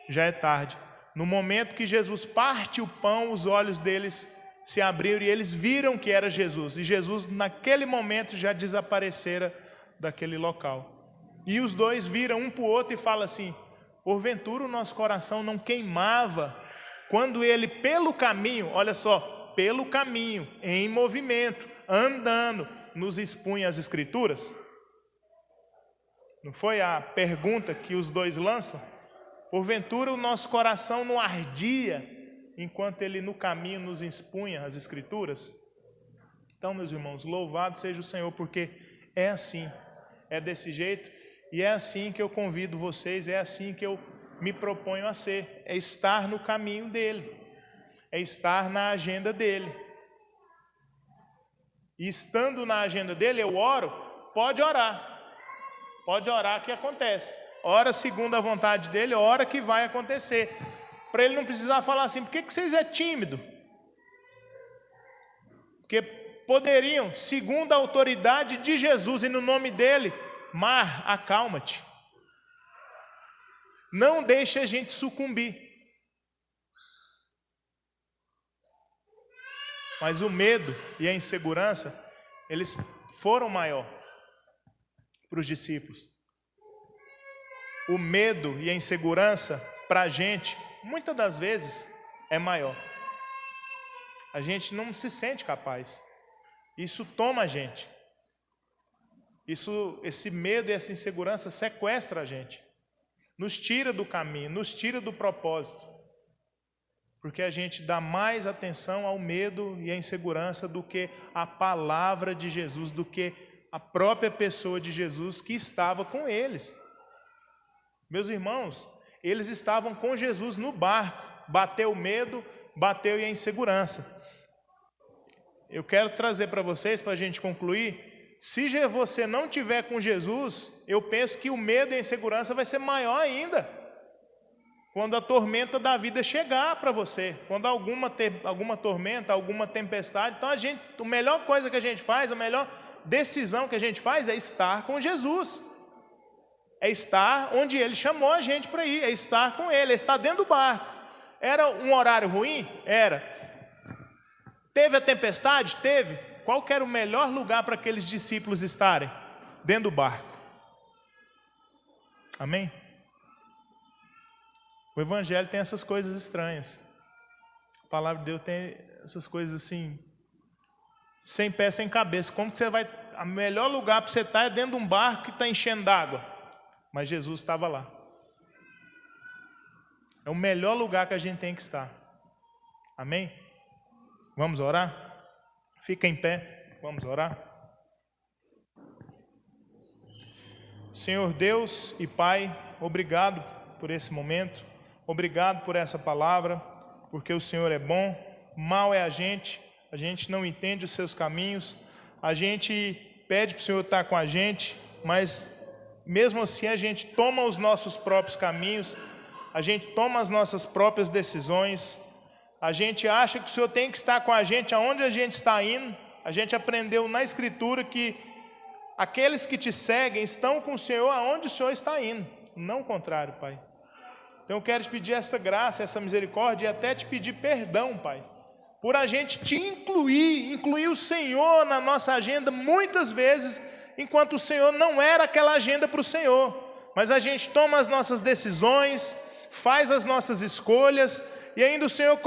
já é tarde. No momento que Jesus parte o pão, os olhos deles se abriram e eles viram que era Jesus. E Jesus, naquele momento, já desaparecera daquele local. E os dois viram um para o outro e falam assim, porventura o nosso coração não queimava quando ele pelo caminho, olha só, pelo caminho, em movimento, andando, nos expunha as Escrituras? Não foi a pergunta que os dois lançam? Porventura o nosso coração não ardia enquanto ele no caminho nos expunha as Escrituras? Então, meus irmãos, louvado seja o Senhor, porque é assim, é desse jeito, e é assim que eu convido vocês, é assim que eu me proponho a ser, é estar no caminho dele, é estar na agenda dele. E estando na agenda dele, eu oro, pode orar que acontece. Ora segundo a vontade dele, ora que vai acontecer. Para ele não precisar falar assim, por que vocês é tímido? Porque poderiam, segundo a autoridade de Jesus e no nome dele, mar, acalma-te. Não deixe a gente sucumbir. Mas o medo e a insegurança, eles foram maior para os discípulos. O medo e a insegurança, para a gente, muitas das vezes, é maior. A gente não se sente capaz. Isso toma a gente. Esse medo e essa insegurança sequestra a gente. Nos tira do caminho, nos tira do propósito. Porque a gente dá mais atenção ao medo e à insegurança do que a palavra de Jesus, do que a própria pessoa de Jesus que estava com eles. Meus irmãos, eles estavam com Jesus no barco, bateu o medo, bateu e a insegurança. Eu quero trazer para vocês, para a gente concluir, se você não tiver com Jesus, eu penso que o medo e a insegurança vai ser maior ainda. Quando a tormenta da vida chegar para você, quando alguma tormenta, alguma tempestade, então a melhor coisa que a gente faz, a melhor decisão que a gente faz é estar com Jesus. É estar onde Ele chamou a gente para ir, é estar com Ele, é estar dentro do barco. Era um horário ruim? Era. Teve a tempestade? Teve. Qual que era o melhor lugar para aqueles discípulos estarem? Dentro do barco. Amém? O Evangelho tem essas coisas estranhas. A palavra de Deus tem essas coisas assim, sem pé, sem cabeça. Como que você vai... O melhor lugar para você estar é dentro de um barco que está enchendo d'água. Mas Jesus estava lá. É o melhor lugar que a gente tem que estar. Amém? Vamos orar? Fica em pé, vamos orar. Senhor Deus e Pai, obrigado por esse momento. Obrigado por essa palavra, porque o Senhor é bom. Mal é a gente não entende os seus caminhos. A gente pede para o Senhor estar com a gente, mas mesmo assim a gente toma os nossos próprios caminhos, a gente toma as nossas próprias decisões, a gente acha que o Senhor tem que estar com a gente aonde a gente está indo. A gente aprendeu na Escritura que aqueles que te seguem estão com o Senhor aonde o Senhor está indo, não o contrário, Pai. Então eu quero te pedir essa graça, essa misericórdia e até te pedir perdão, Pai, por a gente te incluir o Senhor na nossa agenda muitas vezes, enquanto o Senhor não era aquela agenda para o Senhor. Mas a gente toma as nossas decisões, faz as nossas escolhas, e ainda o Senhor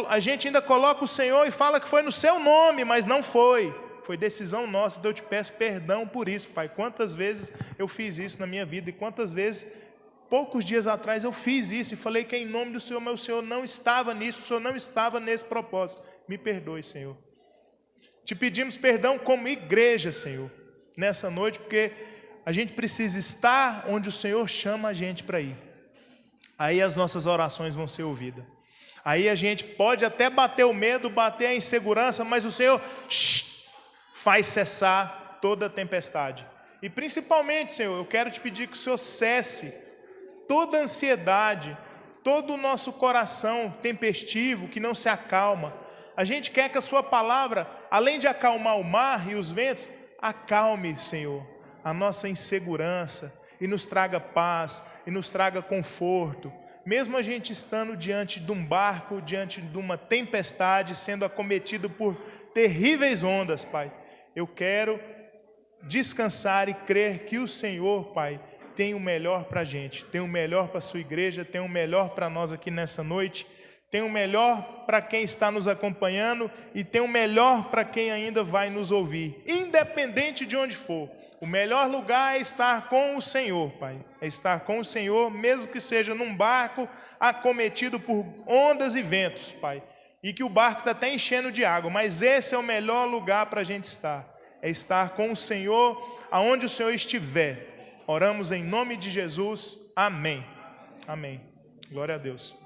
a gente ainda coloca o Senhor e fala que foi no seu nome, mas não foi. Foi decisão nossa, então eu te peço perdão por isso, Pai. Quantas vezes eu fiz isso na minha vida, e quantas vezes, poucos dias atrás, eu fiz isso e falei que em nome do Senhor, mas o Senhor não estava nisso, o Senhor não estava nesse propósito. Me perdoe, Senhor. Te pedimos perdão como igreja, Senhor, nessa noite, porque a gente precisa estar onde o Senhor chama a gente para ir. Aí as nossas orações vão ser ouvidas. Aí a gente pode até bater o medo, bater a insegurança, mas o Senhor faz cessar toda a tempestade. E principalmente, Senhor, eu quero te pedir que o Senhor cesse toda a ansiedade, todo o nosso coração tempestivo que não se acalma. A gente quer que a sua palavra, além de acalmar o mar e os ventos, acalme, Senhor, a nossa insegurança e nos traga paz e nos traga conforto. Mesmo a gente estando diante de um barco, diante de uma tempestade, sendo acometido por terríveis ondas, Pai, eu quero descansar e crer que o Senhor, Pai, tem o melhor para a gente, tem o melhor para a sua igreja, tem o melhor para nós aqui nessa noite, tem o melhor para quem está nos acompanhando e tem o melhor para quem ainda vai nos ouvir, independente de onde for. O melhor lugar é estar com o Senhor, Pai, é estar com o Senhor, mesmo que seja num barco acometido por ondas e ventos, Pai, e que o barco está até enchendo de água, mas esse é o melhor lugar para a gente estar, é estar com o Senhor, aonde o Senhor estiver. Oramos em nome de Jesus, amém, amém, glória a Deus.